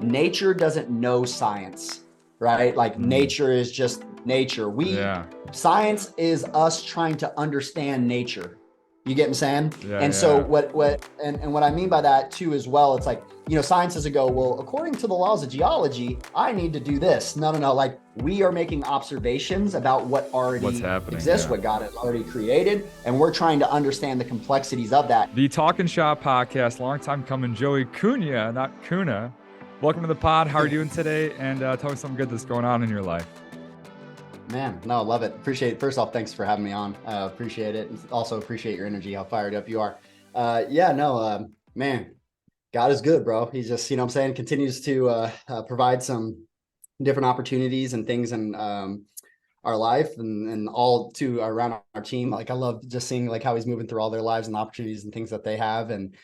nature doesn't know science, right? Like nature is just nature. Science is us trying to understand nature. You get what I'm saying? And so Yeah. what I mean by that too as well, it's like, science doesn't go, well, according to the laws of geology, I need to do this. No. Like we are making observations about what What's already happening? exists, Yeah. what God has already created, and we're trying to understand the complexities of that. The Talking Shop podcast, long time coming, Joey Cunha, not Cunha. Welcome to the pod. How are you doing today? And tell me something good that's going on in your life. Man, no, I love it. Appreciate it. First off, thanks for having me on. Appreciate it. And also appreciate your energy, how fired up you are. Man, God is good, bro. He's just, what I'm saying, continues to provide some different opportunities and things in our life and all to around our team. Like I love just seeing like how he's moving through all their lives and opportunities and things that they have and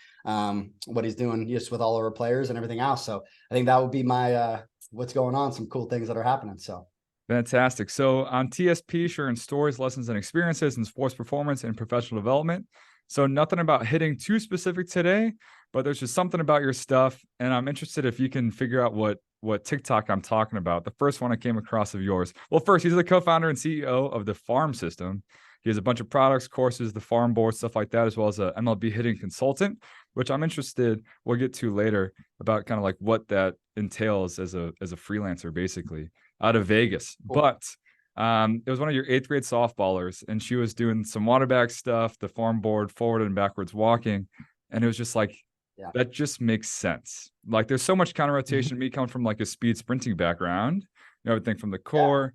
what he's doing just with all of our players and everything else. So I think that would be my what's going on, some cool things that are happening. So Fantastic. So on TSP, sharing stories, lessons, and experiences in sports performance and professional development. So nothing about hitting too specific today, but there's just something about your stuff. And I'm interested if you can figure out what TikTok I'm talking about. The first one I came across of yours. Well, first, he's the co-founder and CEO of the Farm System. He has a bunch of products, courses, the farm board, stuff like that, as well as a MLB hitting consultant, which I'm interested, we'll get to later, about kind of like what that entails as a freelancer, basically, out of Vegas. cool. But it was one of your 8th grade softballers, and she was doing some water bag stuff, the farm board, forward and backwards walking. And it was just like, that just makes sense. Like there's so much counter rotation. Me coming from like a speed sprinting background, everything from the core,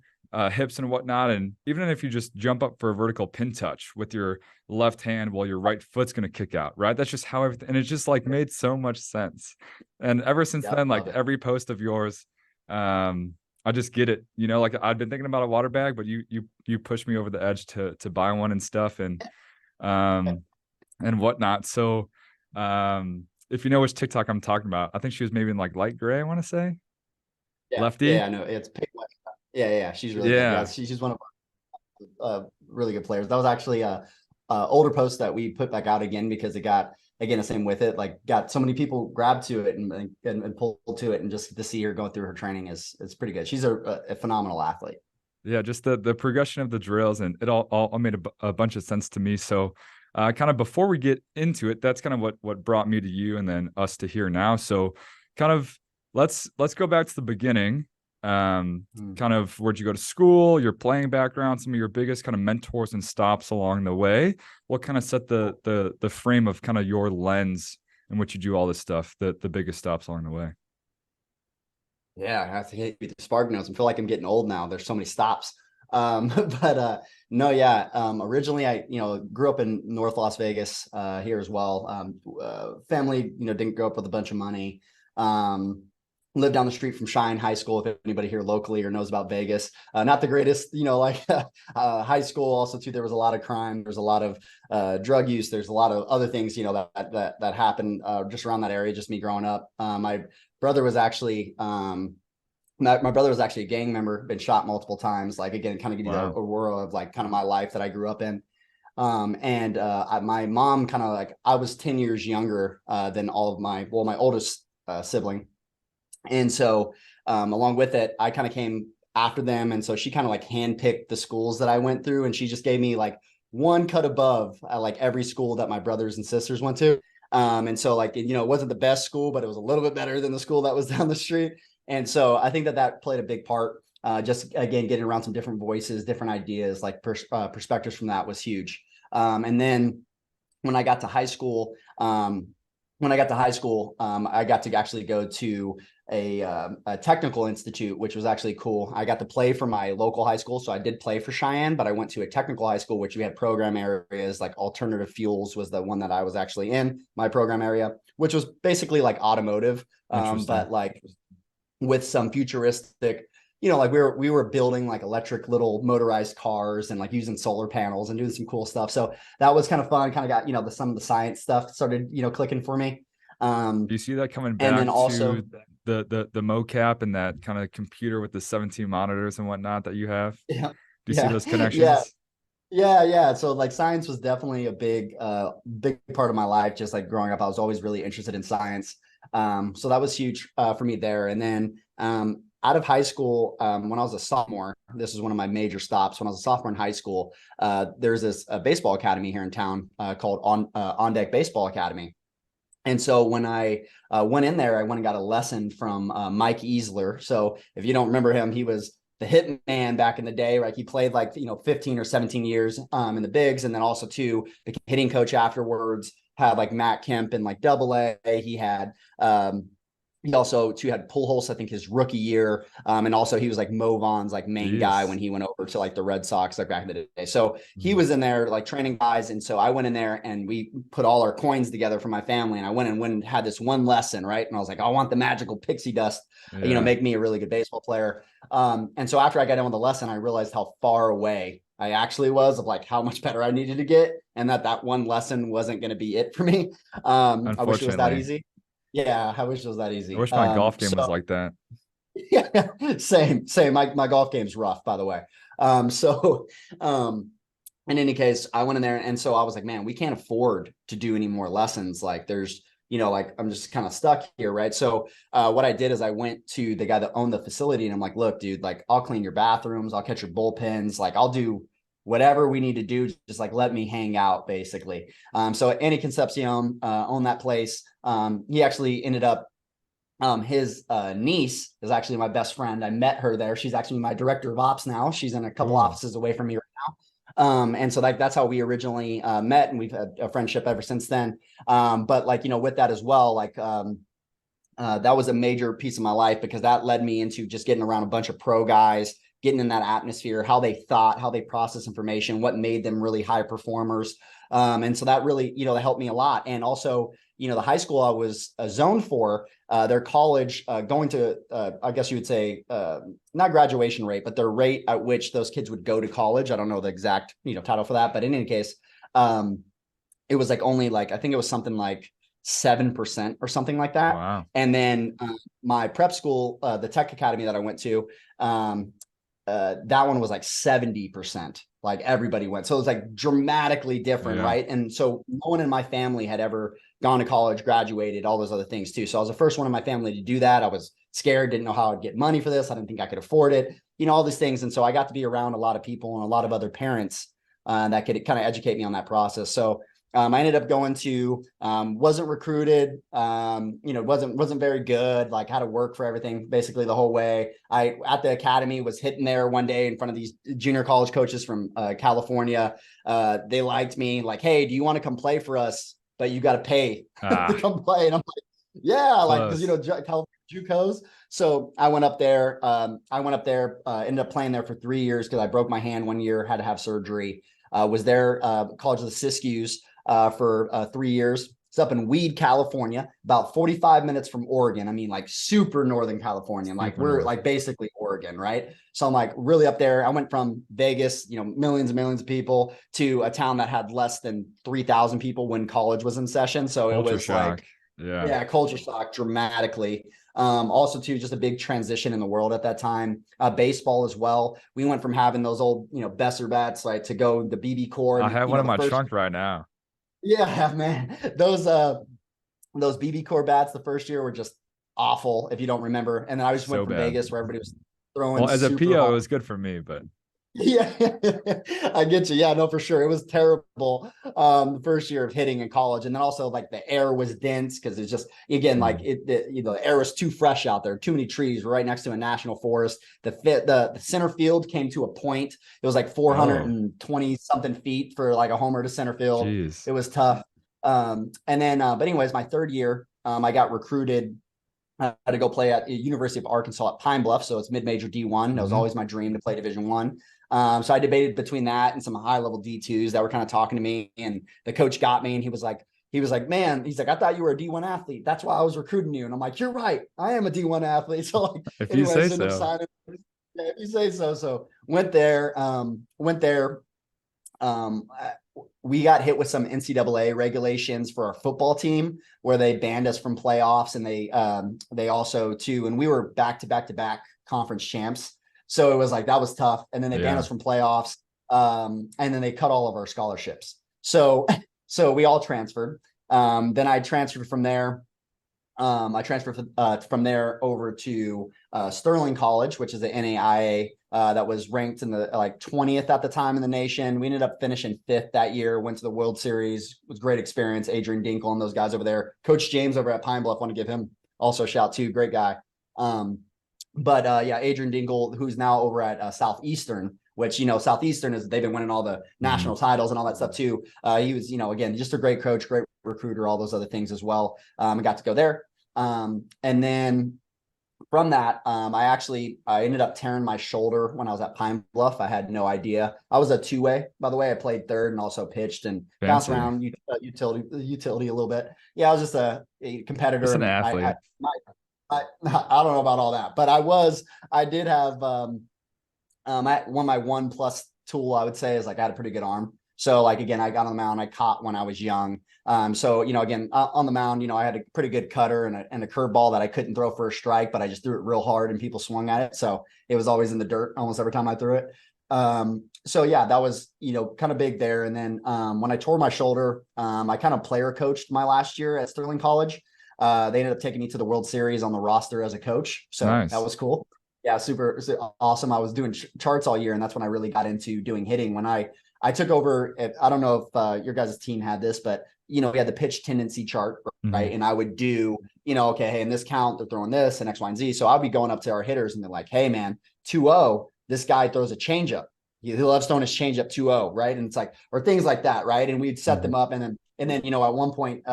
hips and whatnot. And even if you just jump up for a vertical pin touch with your left hand while your right foot's going to kick out, right? That's just how everything, and it just like made so much sense. And ever since then, like every post of yours, I just get it. Like I've been thinking about a water bag, but you pushed me over the edge to buy one and stuff and whatnot. So if you know which TikTok I'm talking about, I think she was maybe in like light gray, I want to say. Lefty. Yeah, I know. It's pink. Yeah. She's really good. Yeah, she's one of our really good players. That was actually a older post that we put back out again because it got, again, the same with it, like got so many people grabbed to it and pulled to it, and just to see her going through her training is pretty good. She's a phenomenal athlete. Yeah, just the progression of the drills, and it all made a bunch of sense to me. So kind of before we get into it, that's kind of what brought me to you and then us to here now. So kind of let's go back to the beginning. Kind of where'd you go to school, your playing background, some of your biggest kind of mentors and stops along the way. What kind of set the frame of kind of your lens in which you do all this stuff, the biggest stops along the way? Yeah, I have to hit you with the spark notes. I feel like I'm getting old now. There's so many stops. Originally I, grew up in North Las Vegas, here as well. Family, didn't grow up with a bunch of money. Lived down the street from Cheyenne High School, if anybody here locally or knows about Vegas. Not the greatest, high school. Also too, there was a lot of crime. There's a lot of drug use. There's a lot of other things, that happened just around that area, just me growing up. My brother was actually my brother was actually a gang member, been shot multiple times. Like, again, kind of give you the aurora of like kind of my life that I grew up in. My mom kind of like, I was 10 years younger than all of my oldest sibling. And so along with it, I kind of came after them. And so she kind of like handpicked the schools that I went through. And she just gave me like one cut above like every school that my brothers and sisters went to. And so like, it wasn't the best school, but it was a little bit better than the school that was down the street. And so I think that played a big part. Just, again, getting around some different voices, different ideas, like perspectives from that was huge. And then when I got to high school, I got to actually go to a technical institute, which was actually cool. I got to play for my local high school. So I did play for Cheyenne, but I went to a technical high school, which we had program areas like alternative fuels was the one that I was actually in, my program area, which was basically like automotive, but like with some futuristic, like we were building like electric little motorized cars and like using solar panels and doing some cool stuff. So that was kind of fun. Kind of got, some of the science stuff started, clicking for me. Do you see that coming back and then also, to the mocap and that kind of computer with the 17 monitors and whatnot that you have? Yeah. Do you see those connections? Yeah. So like science was definitely a big part of my life. Just like growing up, I was always really interested in science. So that was huge for me there. And then out of high school, when I was a sophomore, this is one of my major stops. When I was a sophomore in high school, there's this baseball academy here in town called On Deck Baseball Academy. And so when I went in there, I went and got a lesson from Mike Easler. So if you don't remember him, he was the hit man back in the day. Like he played 15 or 17 years in the bigs, and then also too the hitting coach afterwards had like Matt Kemp in like AA. He had he also too had Pujols, I think his rookie year. And also he was like Mo Vaughn's like main guy when he went over to like the Red Sox like back in the day. So he was in there like training guys. And so I went in there and we put all our coins together for my family. And I went and had this one lesson, right? And I was like, I want the magical pixie dust, make me a really good baseball player. And so after I got done with the lesson, I realized how far away I actually was of like how much better I needed to get, and that one lesson wasn't going to be it for me. I wish it was that easy. Yeah, I wish it was that easy. I wish my golf game was like that. Yeah, same. My golf game's rough, by the way. In any case, I went in there, and so I was like, man, we can't afford to do any more lessons. Like there's, like I'm just kind of stuck here, right? So what I did is I went to the guy that owned the facility, and I'm like, look, dude, like I'll clean your bathrooms, I'll catch your bullpens, like I'll do whatever we need to do, just like let me hang out, basically. So Andy Concepcion owned that place. He actually ended up, his niece is actually my best friend. I met her there. She's actually my director of ops now. She's in a couple offices away from me right now. And so that's how we originally met, and we've had a friendship ever since then. But with that as well, that was a major piece of my life, because that led me into just getting around a bunch of pro guys, getting in that atmosphere, how they thought, how they process information, what made them really high performers. And so that really, that helped me a lot. And also, the high school I was zoned for, their college going to, I guess you would say, not graduation rate, but the rate at which those kids would go to college. I don't know the exact, title for that, but in any case, it was like only like, I think it was something like 7% or something like that. Wow. And then my prep school, the tech academy that I went to, that one was like 70%. Like everybody went. So it was like dramatically different, right? And so no one in my family had ever gone to college, graduated, all those other things too. So I was the first one in my family to do that. I was scared, didn't know how I'd get money for this. I didn't think I could afford it, all these things. And so I got to be around a lot of people and a lot of other parents that could kind of educate me on that process. So I ended up going to, wasn't recruited, wasn't very good, like had to work for everything basically the whole way. I, at the academy, was hitting there one day in front of these junior college coaches from California. They liked me, like, hey, do you want to come play for us? But you got to pay to come play. And I'm like, yeah, like, because, California JUCOs. So I went up there, ended up playing there for 3 years because I broke my hand one year, had to have surgery. Was there, College of the Siskiyous, for 3 years. It's up in Weed, California, about 45 minutes from Oregon. I mean, like super Northern California. Like we're like basically Oregon, right? So I'm like really up there. I went from Vegas, millions and millions of people, to a town that had less than 3,000 people when college was in session. So it was shock. Like, culture shock dramatically. Also too, just a big transition in the world at that time. Baseball as well. We went from having those old, Besser bats, like to go the BB core. I have one in my trunk right now. Yeah, man. Those BB core bats the first year were just awful, if you don't remember. And then I just went from Vegas where everybody was throwing. Well, as a PO, it was good for me, but yeah, I get you. Yeah, no, for sure. It was terrible. The first year of hitting in college. And then also like the air was dense because it's just, again, like the air was too fresh out there, too many trees. We're right next to a national forest. The center field came to a point. It was like 420 something feet for like a homer to center field. Jeez. It was tough. And then, but anyways, my third year, I got recruited to go play at the University of Arkansas at Pine Bluff. So it's mid-major D1. That was always my dream to play Division I. So I debated between that and some high-level D2s that were kind of talking to me, and the coach got me, and he was like, man, he's like, I thought you were a D1 athlete. That's why I was recruiting you. And I'm like, you're right. I am a D1 athlete. So like, if you say so. If you say so. So went there. We got hit with some NCAA regulations for our football team where they banned us from playoffs, and they also too, and we were back-to-back conference champs. So it was like, that was tough. And then they banned us from playoffs. And then they cut all of our scholarships. So we all transferred. Then I transferred from there I transferred from there over to Sterling College, which is the NAIA that was ranked in the like 20th at the time in the nation. We ended up finishing 5th that year, went to the World Series. It was a great experience. Adrian Dinkle and those guys over there. Coach James over at Pine Bluff, want to give him also a shout too. Great guy. Yeah, Adrian Dinkle, who's now over at Southeastern, which, Southeastern they've been winning all the national titles and all that stuff too. He was, again, just a great coach, great recruiter, all those other things as well. I got to go there. And then from that, I ended up tearing my shoulder when I was at Pine Bluff. I had no idea. I was a two-way, by the way. I played third and also pitched and bounced around utility a little bit. Yeah, I was just a competitor. Just an athlete. I don't know about all that, but I did have my one plus tool, I would say, is like I had a pretty good arm. So like, again, I got on the mound, I caught when I was young. Again, on the mound, I had a pretty good cutter and a curveball that I couldn't throw for a strike, but I just threw it real hard and people swung at it. So it was always in the dirt almost every time I threw it. That was, kind of big there. And then when I tore my shoulder, I kind of player coached my last year at Sterling College. They ended up taking me to the World Series on the roster as a coach. So nice. That was cool. Yeah, super awesome. I was doing charts all year, and that's when I really got into doing hitting. When I took over, I don't know if your guys' team had this, but, we had the pitch tendency chart, right? Mm-hmm. And I would do, okay, hey, in this count, they're throwing this and X, Y, and Z. So I'll be going up to our hitters and they're like, hey, man, 2-0, this guy throws a changeup. He loves throwing his changeup 2-0, right? And it's like, or things like that, right? And we'd set them up. And then, at one point,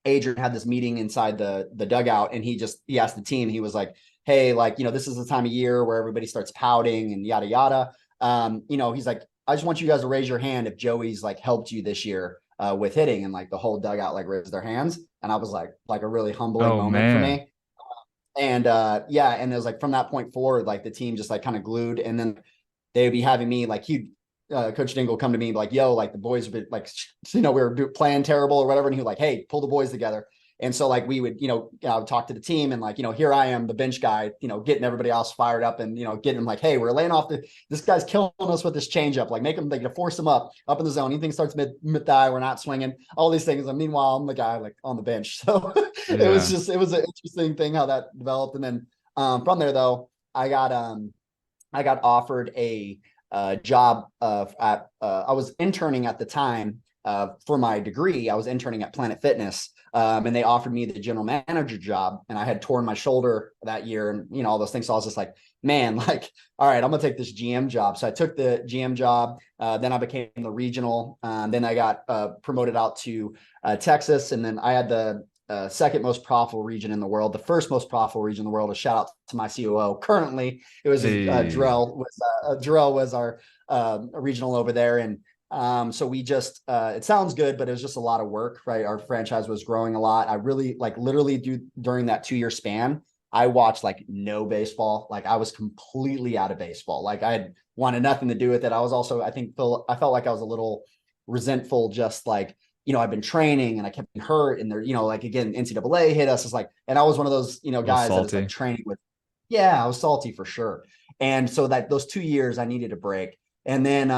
Adrian had this meeting inside the dugout, and he asked the team, he was like, hey, this is the time of year where everybody starts pouting and yada, yada. He's like, I just want you guys to raise your hand if Joey's helped you this year with hitting, and the whole dugout raised their hands. And I was like a really humbling moment for me. And and it was from that point forward, the team just kind of glued. And then they'd be having me Coach Dingle come to me and be like, yo, the boys would we were playing terrible or whatever. And he was like, hey, pull the boys together. And so we would, I would talk to the team and here I am, the bench guy, getting everybody else fired up and, getting them hey, we're laying off this guy's killing us with this changeup, make him, force him up in the zone. Anything starts mid thigh, we're not swinging, all these things. And meanwhile, I'm the guy on the bench. So it was an interesting thing how that developed. And then from there though, I got offered a job I was interning at the time for my degree. I was interning at Planet Fitness. And they offered me the general manager job, and I had torn my shoulder that year and, all those things. So I was just like, man, all right, I'm going to take this GM job. So I took the GM job. Then I became the regional. Then I got promoted out to Texas. And then I had the second most profitable region in the world. The first most profitable region in the world. A shout out to my COO. Currently, it was Jarrell was our regional over there. And so we just, it sounds good, but it was just a lot of work, right? Our franchise was growing a lot. I really literally during that 2-year span, I watched no baseball. I was completely out of baseball. I had wanted nothing to do with it. I was also, I felt like I was a little resentful, just I've been training and I kept getting hurt, and they're, again, NCAA hit us. It's and I was one of those, guys that was training with, I was salty for sure. And so those 2 years I needed a break. And then,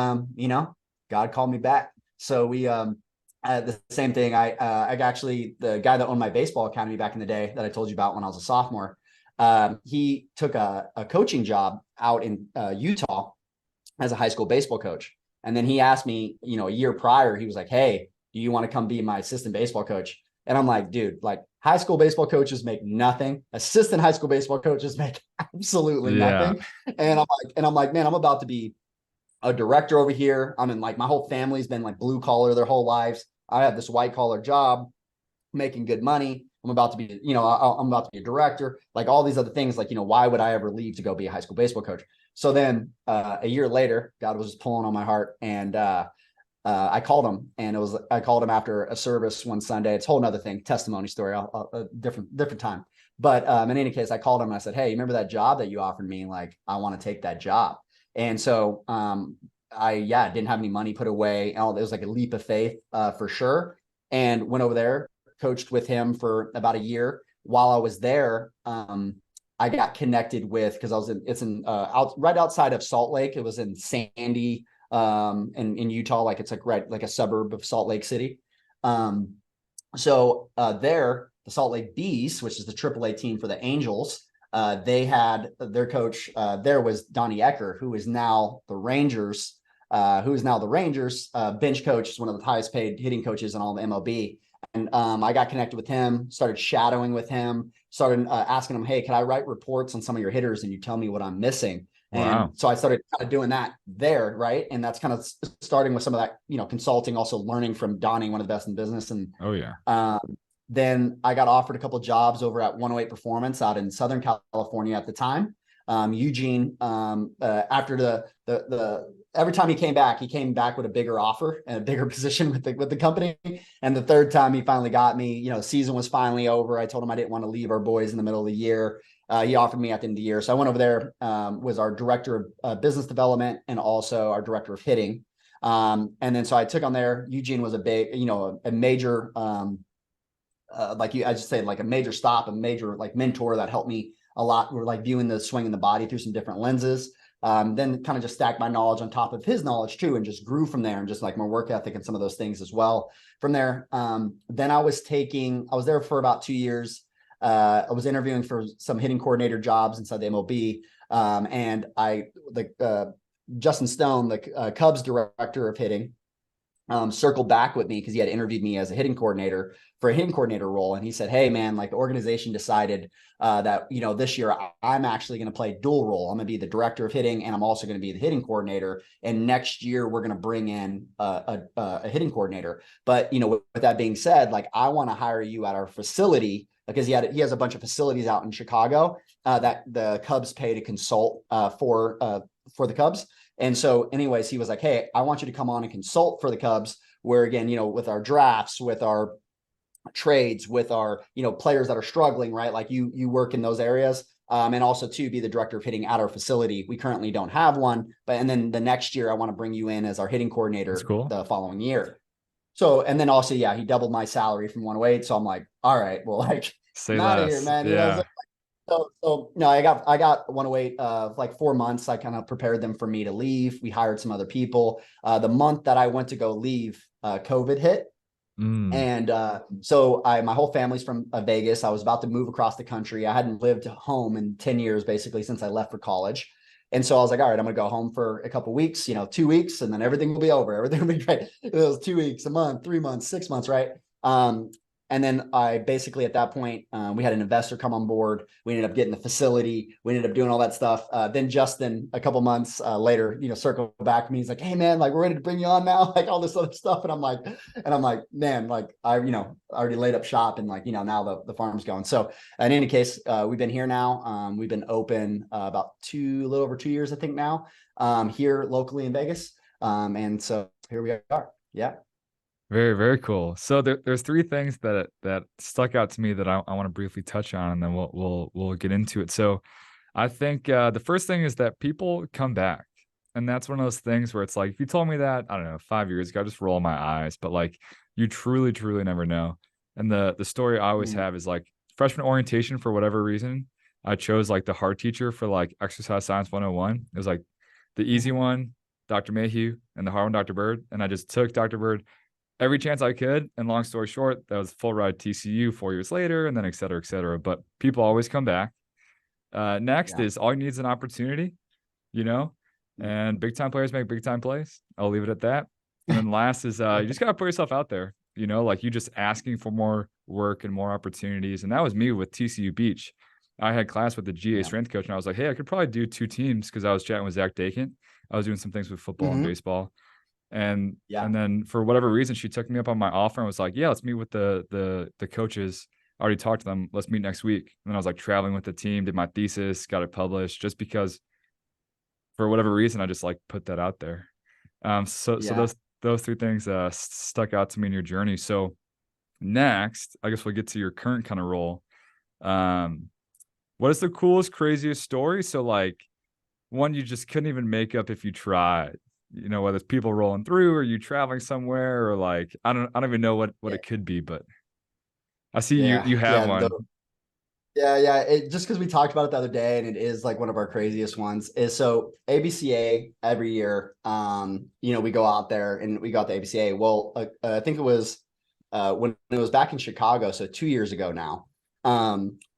God called me back. So we, the same thing. I actually, the guy that owned my baseball academy back in the day that I told you about when I was a sophomore, he took a coaching job out in Utah as a high school baseball coach. And then he asked me, a year prior, he was like, hey, do you want to come be my assistant baseball coach? And I'm like, dude, high school baseball coaches make nothing. Assistant high school baseball coaches make absolutely nothing. And I'm like, man, I'm about to be a director over here. I'm in my whole family's been blue collar their whole lives. I have this white collar job making good money. I'm about to be, I'm about to be a director, all these other things. Why would I ever leave to go be a high school baseball coach? So then a year later, God was just pulling on my heart, and I called him, and I called him after a service one Sunday. It's a whole nother thing, testimony story, a different time. But in any case, I called him and I said, hey, remember that job that you offered me? I want to take that job. And so I didn't have any money put away. It was a leap of faith for sure. And went over there, coached with him for about a year. While I was there, I got connected with, because it's right outside of Salt Lake. It was in Sandy, in Utah, it's right a suburb of Salt Lake City. So there the Salt Lake Bees, which is the AAA team for the Angels. They had their coach there was Donnie Ecker, who is now the Rangers. Bench coach, is one of the highest paid hitting coaches in all of MLB. And I got connected with him, started shadowing with him, started asking him, hey, can I write reports on some of your hitters and you tell me what I'm missing? Wow. And so I started kind of doing that there, right? And that's kind of starting with some of that, consulting, also learning from Donnie, one of the best in business. And oh yeah. Then I got offered a couple of jobs over at 108 Performance out in Southern California at the time. Eugene, after the every time he came back with a bigger offer and a bigger position with the company. And the third time he finally got me, the season was finally over. I told him I didn't want to leave our boys in the middle of the year. He offered me at the end of the year. So I went over there, was our director of business development and also our director of hitting. And then so I took on there. Eugene was a big, a major, I just say like a major stop, a major like mentor that helped me a lot. We're like viewing the swing in the body through some different lenses. Then kind of just stacked my knowledge on top of his knowledge too, and just grew from there, and just like my work ethic and some of those things as well from there. Then I was there for about 2 years. I was interviewing for some hitting coordinator jobs inside the MLB. And Justin Stone, the Cubs director of hitting, circled back with me because he had interviewed me as a hitting coordinator for a hitting coordinator role. And he said, hey man, like the organization decided that, this year I'm actually going to play dual role. I'm going to be the director of hitting and I'm also going to be the hitting coordinator. And next year we're going to bring in a hitting coordinator. But, with that being said, like I want to hire you at our facility because he has a bunch of facilities out in Chicago that the Cubs pay to consult for the Cubs. And so anyways, he was like, hey, I want you to come on and consult for the Cubs, where again, with our drafts, with our trades, with our, players that are struggling, right? Like you work in those areas. And also to be the director of hitting at our facility. We currently don't have one, and then the next year I want to bring you in as our hitting coordinator. That's cool. The following year. So, and then also, yeah, he doubled my salary from 108. So I'm like, all right, well, like, say I'm out of less. here, man. Yeah. So no, I got 108 like 4 months. I kind of prepared them for me to leave. We hired some other people. The month that I went to go leave, COVID hit. And so my whole family's from Vegas. I was about to move across the country. I hadn't lived home in 10 years, basically, since I left for college. And so I was like, all right, I'm going to go home for a couple of weeks, 2 weeks, and then everything will be over. Everything will be great. It was 2 weeks, a month, 3 months, 6 months, right? And then I basically at that point, we had an investor come on board. We ended up getting the facility. We ended up doing all that stuff. Then Justin, a couple months later, circled back to me. He's like, hey man, like we're ready to bring you on now, like all this other stuff. And I'm like, man, like I already laid up shop and like, now the farm's going. So in any case, we've been here now. We've been open about a little over 2 years, I think now, here locally in Vegas. And so here we are. Yeah. Very, very cool. So there's three things that stuck out to me that I want to briefly touch on, and then we'll get into it. So I think the first thing is that people come back. And that's one of those things where it's like, if you told me that, I don't know, 5 years ago, I just roll my eyes, but like you truly, truly never know. And the story I always have is like freshman orientation, for whatever reason, I chose like the hard teacher for like exercise science 101. It was like the easy one, Dr. Mayhew, and the hard one, Dr. Bird. And I just took Dr. Bird every chance I could. And long story short, that was full ride TCU 4 years later, and then et cetera, et cetera. But people always come back. Next is all you need is an opportunity, and big time players make big time plays. I'll leave it at that. And then last is you just got to put yourself out there, like you just asking for more work and more opportunities. And that was me with TCU Beach. I had class with the GA strength coach, and I was like, hey, I could probably do 2 teams because I was chatting with Zach Dakin. I was doing some things with football and baseball. And then for whatever reason, she took me up on my offer and was like, yeah, let's meet with the coaches. I already talked to them. Let's meet next week. And then I was like traveling with the team, did my thesis, got it published, just because for whatever reason, I just like put that out there. So those three things stuck out to me in your journey. So next, I guess we'll get to your current kind of role. What is the coolest, craziest story? So like one you just couldn't even make up if you tried. Whether it's people rolling through or you traveling somewhere, or like, I don't even know what it could be, but I see you have one. Just because we talked about it the other day, and it is like one of our craziest ones, is so ABCA every year, we go out there and we got the ABCA. Well, I think it was when it was back in Chicago, so 2 years ago now,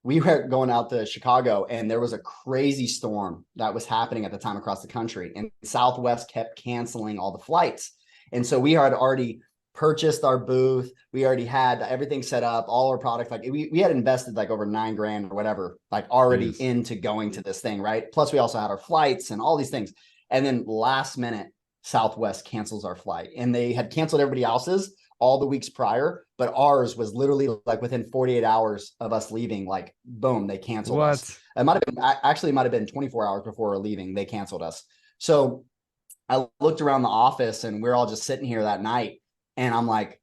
we were going out to Chicago, and there was a crazy storm that was happening at the time across the country, and Southwest kept canceling all the flights. And so we had already purchased our booth. We already had everything set up, all our products. Like we had invested like over $9,000 or whatever, like already into going to this thing, right? Plus we also had our flights and all these things. And then last minute, Southwest cancels our flight, and they had canceled everybody else's all the weeks prior, but ours was literally like within 48 hours of us leaving, like boom, they canceled us. It might have been 24 hours before we're leaving, they canceled us. So I looked around the office, and we're all just sitting here that night, and I'm like,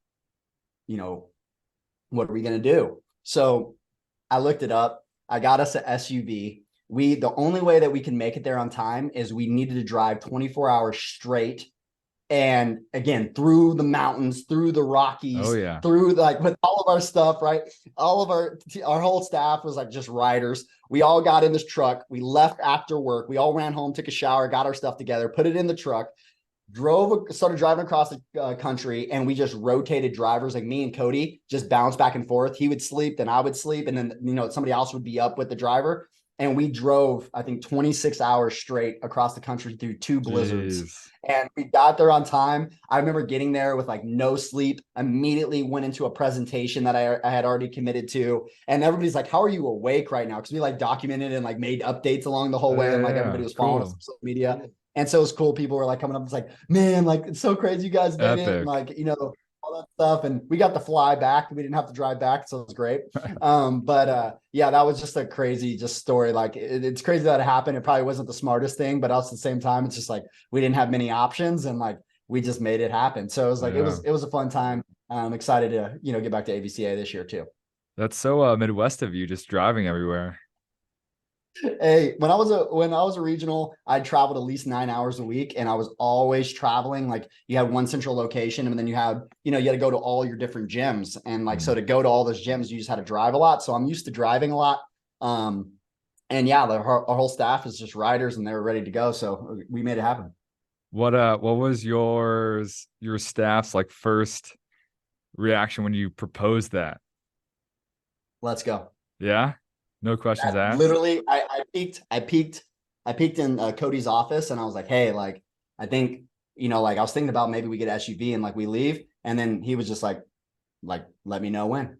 what are we going to do? So I looked it up. I got us an SUV. The only way that we can make it there on time is we needed to drive 24 hours straight. And again, through the mountains, through the Rockies, through like with all of our stuff, right? All of our whole staff was like just riders. We all got in this truck. We left after work. We all ran home, took a shower, got our stuff together, put it in the truck, started driving across the country, and we just rotated drivers. Like me and Cody just bounced back and forth. He would sleep, then I would sleep, and then somebody else would be up with the driver. And we drove, I think, 26 hours straight across the country through 2 blizzards. And we got there on time. I remember getting there with like no sleep, immediately went into a presentation that I had already committed to. And everybody's like, how are you awake right now? Because we like documented and like made updates along the whole way. And like everybody was following us on social media. And so it was cool. People were like coming up. It's like, man, like, it's so crazy you guys did it. And like, all that stuff. And we got to fly back. We didn't have to drive back. So it was great. Yeah, that was just a crazy story. Like it's crazy that it happened. It probably wasn't the smartest thing, but also at the same time, it's just like, we didn't have many options, and like, we just made it happen. So it was like, it was a fun time. I'm excited to, get back to ABCA this year too. That's so Midwest of you, just driving everywhere. Hey, when I was a regional, I traveled at least 9 hours a week, and I was always traveling. Like you had one central location, and then you had to go to all your different gyms. And like, so to go to all those gyms, you just had to drive a lot. So I'm used to driving a lot. And yeah, our whole staff is just riders, and they were ready to go. So we made it happen. What was your staff's like first reaction when you proposed that? Let's go. Yeah. No questions asked. Literally, I peeked in Cody's office, and I was like, hey, like, I think, like I was thinking about maybe we get SUV and like we leave. And then he was just like, let me know when.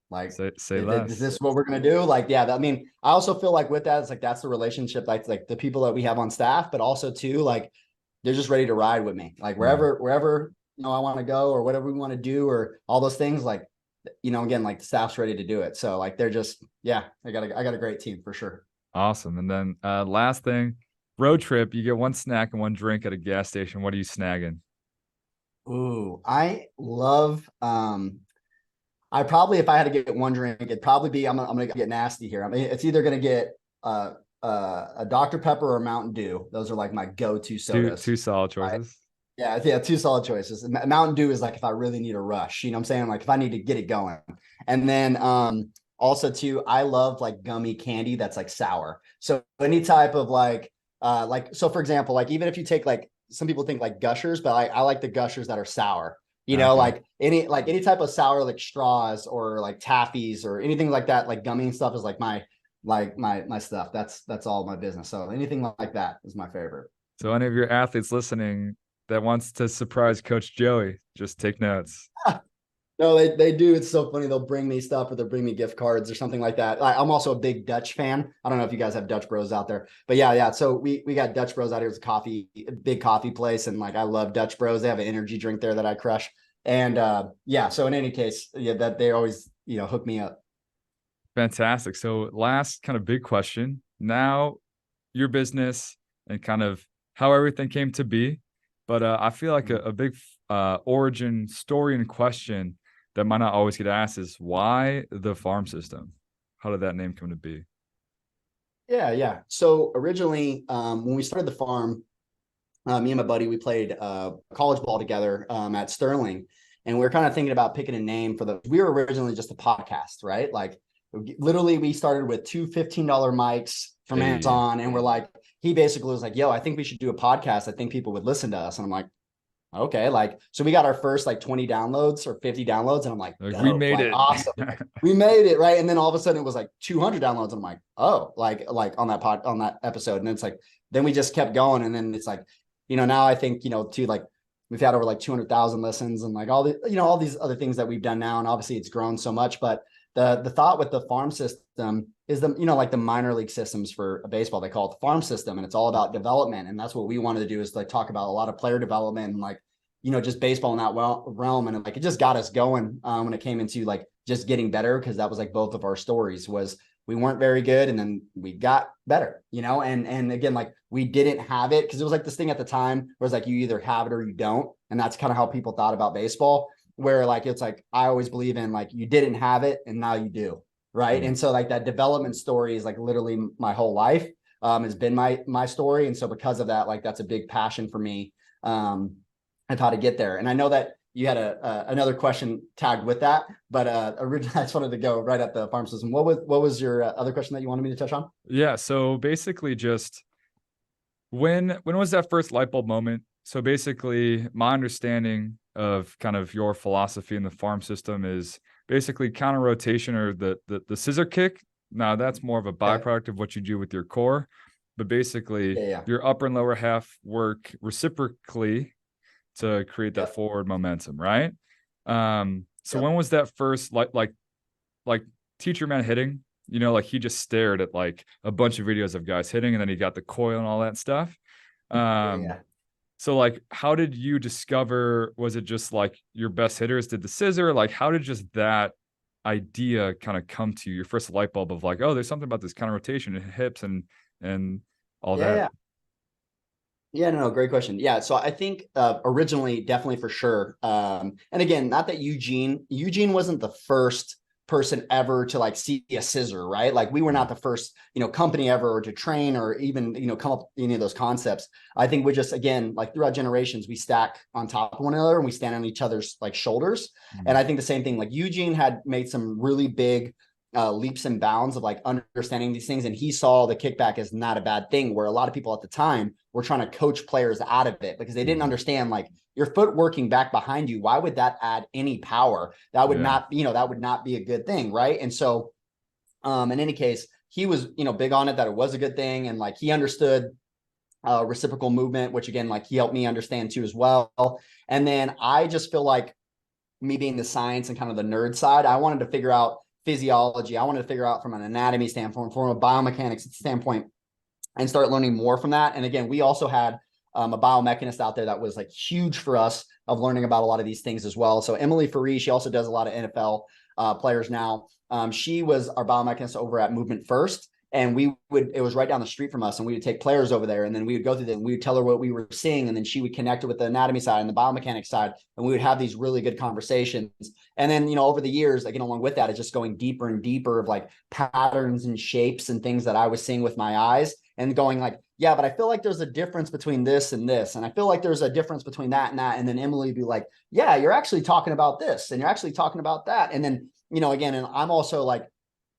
Like, say less. Is this what we're going to do? Like, yeah, I mean, I also feel like with that, it's like, that's the relationship, like the people that we have on staff, but also too, like, they're just ready to ride with me. Like wherever, I want to go, or whatever we want to do, or all those things, like, again, like the staff's ready to do it. So like, they're just, I got a great team for sure. Awesome. And then last thing, road trip, you get one snack and one drink at a gas station. What are you snagging? Ooh, I love, I probably, if I had to get one drink, it'd probably be, I'm going to get nasty here. I mean, it's either going to get a Dr. Pepper or a Mountain Dew. Those are like my go-to sodas. Two solid choices. Right? Yeah, 2 solid choices. Mountain Dew is like if I really need a rush, you know what I'm saying? Like if I need to get it going. And then also too, I love like gummy candy that's like sour. So any type of so for example, like even if you take like, some people think like Gushers, but I like the Gushers that are sour. Like any type of sour, like straws or like taffies or anything like that, like gummy and stuff is like my stuff. That's all my business. So anything like that is my favorite. So any of your athletes listening that wants to surprise Coach Joey, just take notes. No, they do. It's so funny. They'll bring me stuff, or they'll bring me gift cards or something like that. I'm also a big Dutch fan. I don't know if you guys have Dutch Bros out there, but yeah. So we got Dutch Bros out here. It's a big coffee place. And like, I love Dutch Bros. They have an energy drink there that I crush. And so in any case, that they always, hook me up. Fantastic. So last kind of big question, now your business and kind of how everything came to be. But I feel like a big origin story and question that might not always get asked is, why the farm system? How did that name come to be? Yeah. So originally, when we started the farm, me and my buddy, we played college ball together at Sterling. And we were kind of thinking about picking a name we were originally just a podcast, right? Like literally we started with 2 $15 mics from Amazon, and we're like, he basically was like, yo, I think we should do a podcast. I think people would listen to us. And I'm like, okay, like, so we got our first like 20 downloads or 50 downloads, and I'm like, Like, we dope, made like it. awesome. We made it, right? And then all of a sudden it was like 200 downloads, and I'm like, oh, like on that episode. And it's like, then we just kept going, and then it's like, now I think, to like, we've had over like 200,000 listens, and like all the, all these other things that we've done now. And obviously it's grown so much, but the thought with the farm system is like the minor league systems for baseball, they call it the farm system, and it's all about development. And that's what we wanted to do, is like talk about a lot of player development and like, just baseball in that realm. And like, it just got us going when it came into like just getting better. Cause that was like both of our stories was we weren't very good, and then we got better, and again, like we didn't have it. Cause it was like this thing at the time where it's like, you either have it or you don't. And that's kind of how people thought about baseball, where like, it's like, I always believe in like, you didn't have it and now you do. Right. Mm-hmm. And so like that development story is like literally my whole life has been my story. And so because of that, like, that's a big passion for me of how to get there. And I know that you had another question tagged with that, but originally I just wanted to go right at the farm system. What was your other question that you wanted me to touch on? Yeah. So basically just when was that first light bulb moment? So basically my understanding of kind of your philosophy in the farm system is basically counter rotation, or the scissor kick. Now that's more of a byproduct of what you do with your core, but basically your upper and lower half work reciprocally to create that forward momentum, right? So when was that first like teacher man hitting? Like he just stared at like a bunch of videos of guys hitting, and then he got the coil and all that stuff. So like, how did you discover, was it just like your best hitters did the scissor? Like, how did just that idea kind of come to you, your first light bulb of like, oh, there's something about this kind of rotation and hips and all that? Yeah, no, great question. Yeah, so I think originally, definitely for sure. And again, not that Eugene wasn't the first person ever to like see a scissor, right? Like we were not the first, company ever to train or even, come up with any of those concepts. I think we just, again, like throughout generations, we stack on top of one another and we stand on each other's like shoulders. And I think the same thing, like Eugene had made some really big leaps and bounds of like understanding these things. And he saw the kickback as not a bad thing, where a lot of people at the time were trying to coach players out of it because they didn't understand like your foot working back behind you. Why would that add any power? That would not, that would not be a good thing. Right. And so in any case, he was, big on it, that it was a good thing. And like, he understood reciprocal movement, which again, like he helped me understand too as well. And then I just feel like, me being the science and kind of the nerd side, I wanted to figure out physiology. I wanted to figure out from an anatomy standpoint, from a biomechanics standpoint, and start learning more from that. And again, we also had a biomechanist out there that was like huge for us of learning about a lot of these things as well. So Emily Faree, she also does a lot of NFL players now. She was our biomechanist over at Movement First. And it was right down the street from us, and we would take players over there, and then we would go through them, and we would tell her what we were seeing, and then she would connect it with the anatomy side and the biomechanics side, and we would have these really good conversations. And then, over the years, again, along with that, it's just going deeper and deeper of like patterns and shapes and things that I was seeing with my eyes, and going like, yeah, but I feel like there's a difference between this and this, and I feel like there's a difference between that and that. And then Emily would be like, yeah, you're actually talking about this, and you're actually talking about that. And then, again, and I'm also like,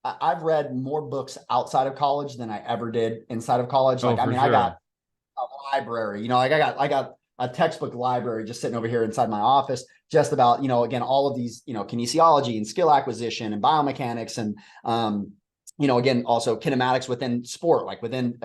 I've read more books outside of college than I ever did inside of college. Like, I mean, sure. I got a library, like I got a textbook library just sitting over here inside my office, just about, again, all of these, kinesiology and skill acquisition and biomechanics and, again, also kinematics within sport, like within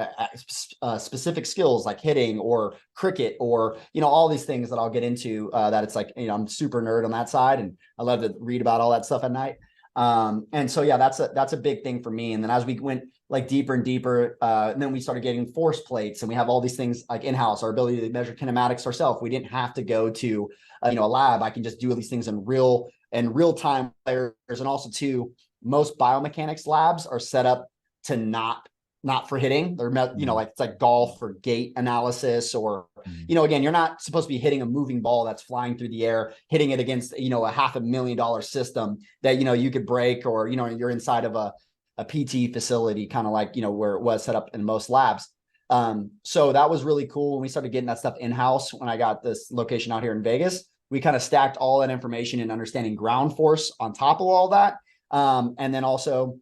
specific skills like hitting or cricket or, all these things that I'll get into that it's like, I'm super nerd on that side. And I love to read about all that stuff at night. And so, yeah, that's a big thing for me. And then as we went like deeper and deeper, and then we started getting force plates, and we have all these things like in-house, our ability to measure kinematics ourselves. We didn't have to go to, a lab. I can just do these things in real time players. And also too, most biomechanics labs are set up to not for hitting. They're, like it's like golf or gait analysis, or, again, you're not supposed to be hitting a moving ball that's flying through the air, hitting it against, a $500,000 system that, you could break, or, you're inside of a PT facility, kind of like, where it was set up in most labs. So that was really cool when we started getting that stuff in-house. When I got this location out here in Vegas, we kind of stacked all that information and understanding ground force on top of all that. And then also,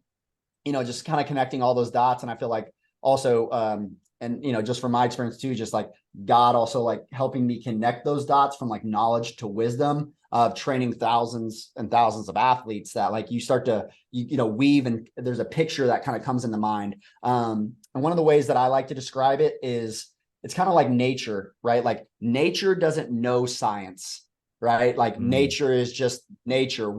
just kind of connecting all those dots. And I feel like also and, just from my experience too, just like God also like helping me connect those dots from like knowledge to wisdom of training thousands and thousands of athletes, that like you start to, weave, and there's a picture that kind of comes into mind. And one of the ways that I like to describe it is it's kind of like nature, right? Like nature doesn't know science, right? Like nature is just nature.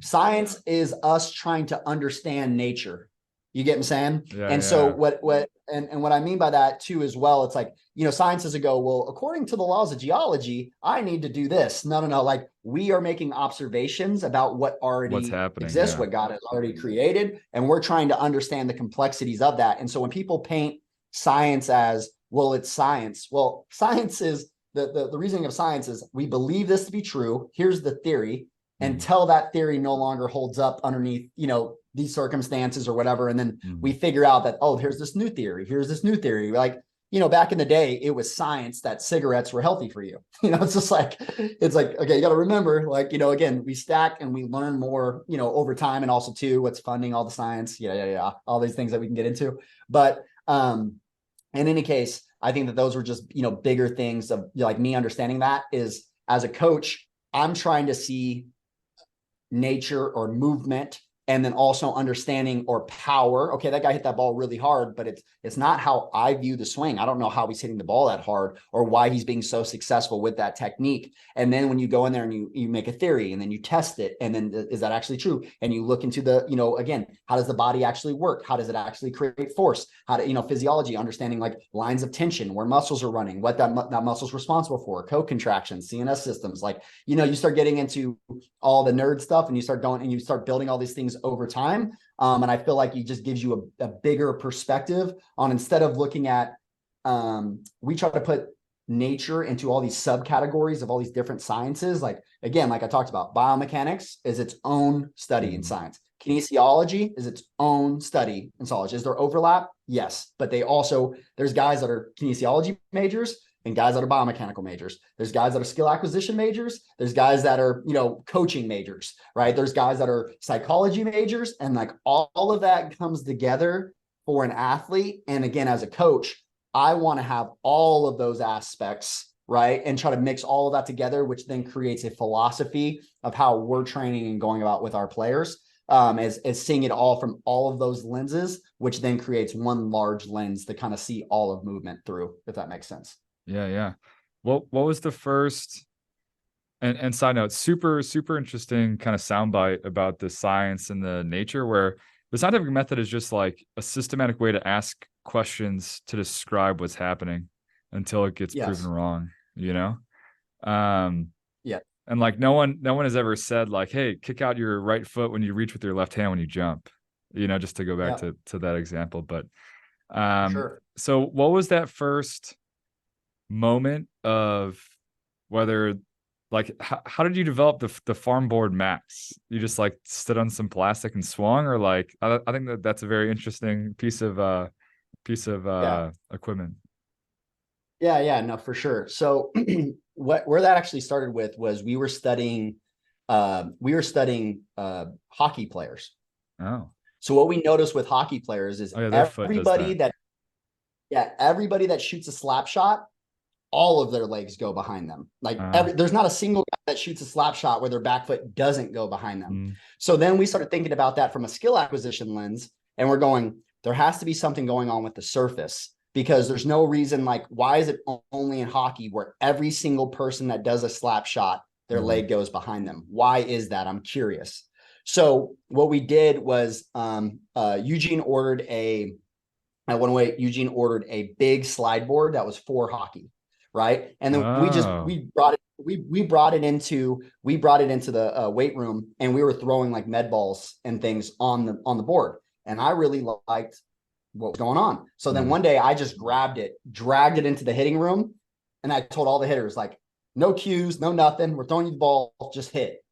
Science is us trying to understand nature. You get what I'm saying? So what I mean by that too, as well, it's like, science doesn't go, well, according to the laws of geology, I need to do this. No. Like we are making observations about what already exists, what God has already created. And we're trying to understand the complexities of that. And so when people paint science as, well, it's science. Well, science is the reasoning of science is we believe this to be true. Here's the theory. Until that theory no longer holds up underneath, these circumstances or whatever. And then we figure out that, oh, here's this new theory. Here's this new theory. Like, back in the day, it was science that cigarettes were healthy for you. It's just like, okay, you got to remember, like, again, we stack and we learn more, over time. And also too, what's funding all the science. All these things that we can get into. But in any case, I think that those were just, bigger things of like me understanding that is, as a coach, I'm trying to see nature or movement, and then also understanding or power. Okay, that guy hit that ball really hard, but it's not how I view the swing. I don't know how he's hitting the ball that hard or why he's being so successful with that technique. And then when you go in there and you make a theory and then you test it, and then is that actually true? And you look into the, again, how does the body actually work? How does it actually create force? How to, physiology, understanding like lines of tension, where muscles are running, what that muscle's responsible for, co-contractions, CNS systems. Like, you start getting into all the nerd stuff and you start going and you start building all these things over time. And I feel like it just gives you a bigger perspective on, instead of looking at, we try to put nature into all these subcategories of all these different sciences. Like, again, like I talked about, biomechanics is its own study in science. Kinesiology is its own study in knowledge. Is there overlap? Yes. But there's guys that are kinesiology majors and guys that are biomechanical majors. There's guys that are skill acquisition majors. There's guys that are, coaching majors, right? There's guys that are psychology majors, and like all of that comes together for an athlete. And again, as a coach, I want to have all of those aspects, right? And try to mix all of that together, which then creates a philosophy of how we're training and going about with our players, as seeing it all from all of those lenses, which then creates one large lens to kind of see all of movement through, if that makes sense. Yeah. What was the first, and side note, super interesting kind of soundbite about the science and the nature, where the scientific method is just like a systematic way to ask questions to describe what's happening until it gets proven wrong, And like no one has ever said like, hey, kick out your right foot when you reach with your left hand when you jump, just to go back to that example. But Sure. So what was that first moment of, whether like how did you develop the farm board max? You just like stood on some plastic and swung, or like I think that's a very interesting piece of equipment. No, for sure. So where that actually started with was we were studying hockey players. Oh. So what we noticed with hockey players is everybody that shoots a slap shot, all of their legs go behind them. Like there's not a single guy that shoots a slap shot where their back foot doesn't go behind them. So then we started thinking about that from a skill acquisition lens, and we're going, there has to be something going on with the surface, because there's no reason, like, why is it only in hockey where every single person that does a slap shot, their leg goes behind them? Why is that? I'm curious. So what we did was Eugene ordered a big slide board that was for hockey. Right. And then we brought it into the weight room, and we were throwing like med balls and things on the board. And I really liked what was going on. So then one day I just grabbed it, dragged it into the hitting room. And I told all the hitters, like, no cues, no nothing. We're throwing you the ball, just hit.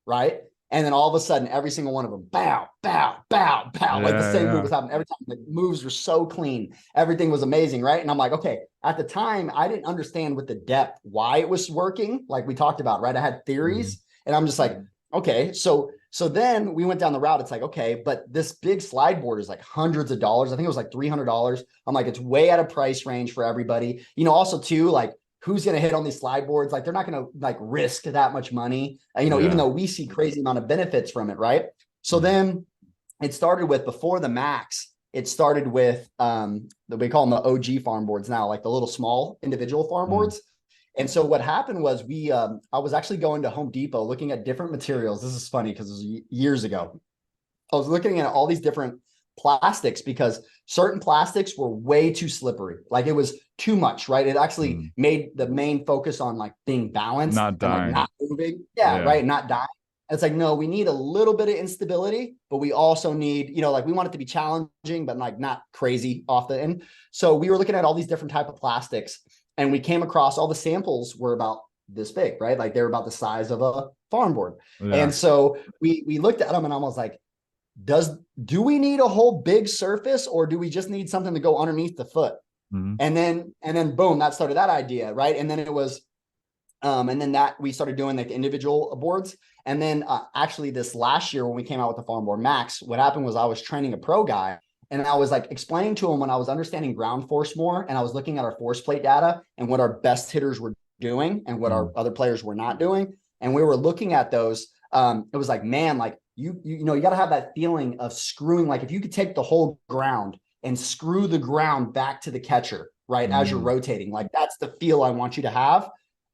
Right. And then all of a sudden, every single one of them, bow, bow, bow, bow. Like the same move was happening every time. The moves were so clean. Everything was amazing, right? And I'm like, okay, at the time, I didn't understand with the depth why it was working, like we talked about, right? I had theories, and I'm just like, okay. So So then we went down the route. It's like, okay, but this big slide board is like hundreds of dollars. I think it was like $300. I'm like, it's way out of price range for everybody. Also too, like, who's going to hit on these slide boards? Like, they're not going to like risk that much money, even though we see crazy amount of benefits from it. Right. So then it started with, before the Max, it started with, we call them the OG farm boards now, like the little small individual farm boards. And so what happened was I was actually going to Home Depot looking at different materials. This is funny because it was years ago. I was looking at all these different plastics because certain plastics were way too slippery. Like, it was too much, right? It actually made the main focus on like being balanced, not dying, and like not moving. Yeah, right. Not dying. It's like, no, we need a little bit of instability, but we also need, like, we want it to be challenging, but like not crazy off the end. So we were looking at all these different type of plastics, and we came across, all the samples were about this big, right? Like, they were about the size of a farm board. And so we looked at them, and I was like, do we need a whole big surface, or do we just need something to go underneath the foot? And then boom, that started that idea. Right. And then it was, and then that we started doing like the individual boards. And then actually this last year when we came out with the Farm Board Max, what happened was I was training a pro guy, and I was like explaining to him, when I was understanding ground force more, and I was looking at our force plate data and what our best hitters were doing and what our other players were not doing. And we were looking at those. It was like, man, like you got to have that feeling of screwing. Like, if you could take the whole ground and screw the ground back to the catcher, right, as you're rotating, like, that's the feel I want you to have.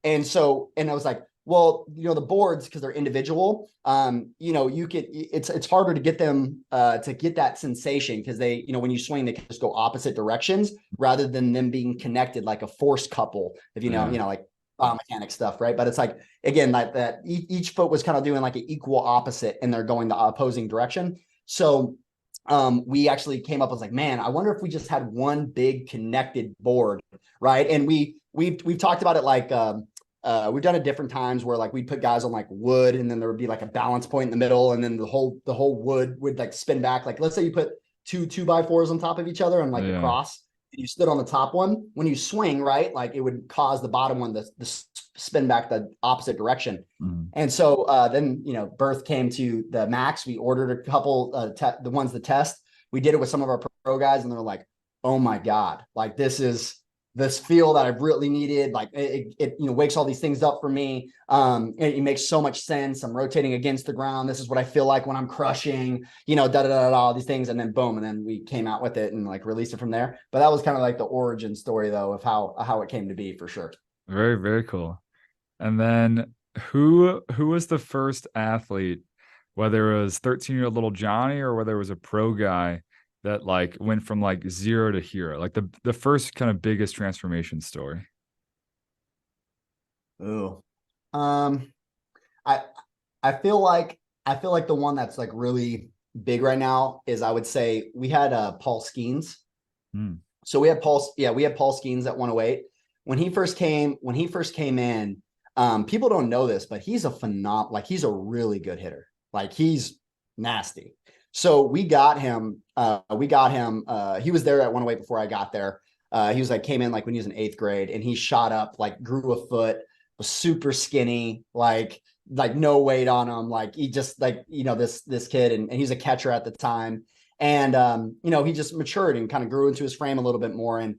And I was like, well, the boards, because they're individual, it's harder to get them to get that sensation, because they, when you swing, they can just go opposite directions rather than them being connected like a force couple, if like biomechanics stuff, right? But it's like, again, like that each foot was kind of doing like an equal opposite, and they're going the opposing direction. So we actually came up with like, man, I wonder if we just had one big connected board, right? And we've talked about it like we've done it different times where like we'd put guys on like wood, and then there would be like a balance point in the middle, and then the whole wood would like spin back. Like, let's say you put two 2x4s on top of each other on like a cross, and you stood on the top one. When you swing, right, like it would cause the bottom one to spin back the opposite direction. And so then birth came to the Max. We ordered a couple the ones to test. We did it with some of our pro guys, and they're like, oh my god, like this feel that I've really needed. Like it wakes all these things up for me. It makes so much sense. I'm rotating against the ground. This is what I feel like when I'm crushing, all these things. And then boom. And then we came out with it and like released it from there. But that was kind of like the origin story though, of how it came to be, for sure. Very, very cool. And then who was the first athlete, whether it was 13-year-old little Johnny or whether it was a pro guy, that like went from like zero to hero, like the first kind of biggest transformation story? Ooh. I feel like the one that's like really big right now is, I would say, we had Paul Skenes. So we had Paul Skenes at 108. When he first came in, people don't know this, but he's he's a really good hitter. Like, he's nasty. So we got him. He was there at 108 before I got there. He was like, came in like when he was in 8th grade, and he shot up, like grew a foot, was super skinny, like no weight on him. Like, he just like, this kid, and he's a catcher at the time. And, he just matured and kind of grew into his frame a little bit more. And,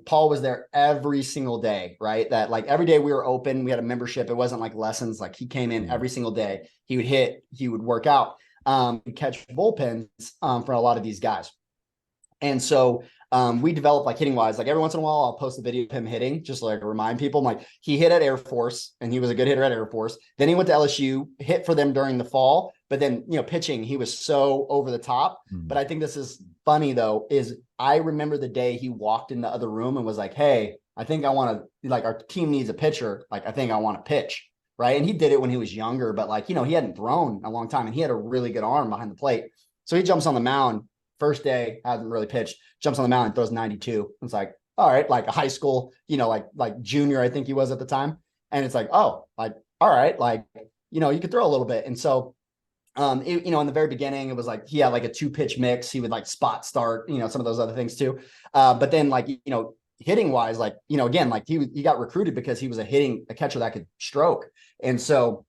Paul was there every single day, right? That like every day we were open, we had a membership. It wasn't like lessons. Like, he came in every single day. He would hit, he would work out, catch bullpens for a lot of these guys. And so we developed like hitting wise, like every once in a while I'll post a video of him hitting, just like remind people. I'm like, he hit at Air Force, and he was a good hitter at Air Force. Then he went to LSU, hit for them during the fall, but then, pitching, he was so over the top. But I think this is funny though, is I remember the day he walked in the other room and was like, hey, I think I want to, like, our team needs a pitcher. Like, I think I want to pitch. Right. And he did it when he was younger, but like, he hadn't thrown a long time, and he had a really good arm behind the plate. So he jumps on the mound first day, hasn't really pitched, jumps on the mound and throws 92. It's like, all right, like a high school, like junior, I think he was at the time. And it's like, oh, like, all right, like, you could throw a little bit. And so, in the very beginning, it was like, he had like a 2-pitch mix. He would like spot start, some of those other things too. But then like, hitting wise, like, again, like he got recruited because he was a catcher that could stroke. And so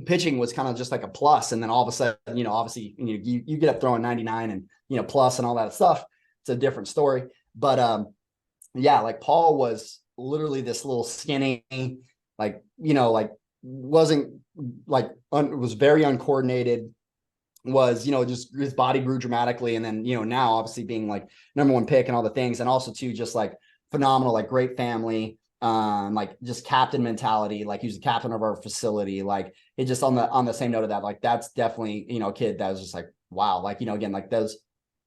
pitching was kind of just like a plus. And then all of a sudden, you know, obviously you get up throwing 99 and, you know, plus and all that stuff. It's a different story. But yeah, like Paul was literally this little skinny, like, you know, like wasn't like, was very uncoordinated, was, you know, just his body grew dramatically. And then, you know, now obviously being like #1 pick and all the things, and also too, just like phenomenal, like great family, like just captain mentality. Like he was the captain of our facility. Like it just on the same note of that, like that's definitely, you know, a kid that was just like, wow. Like, you know, again, like those,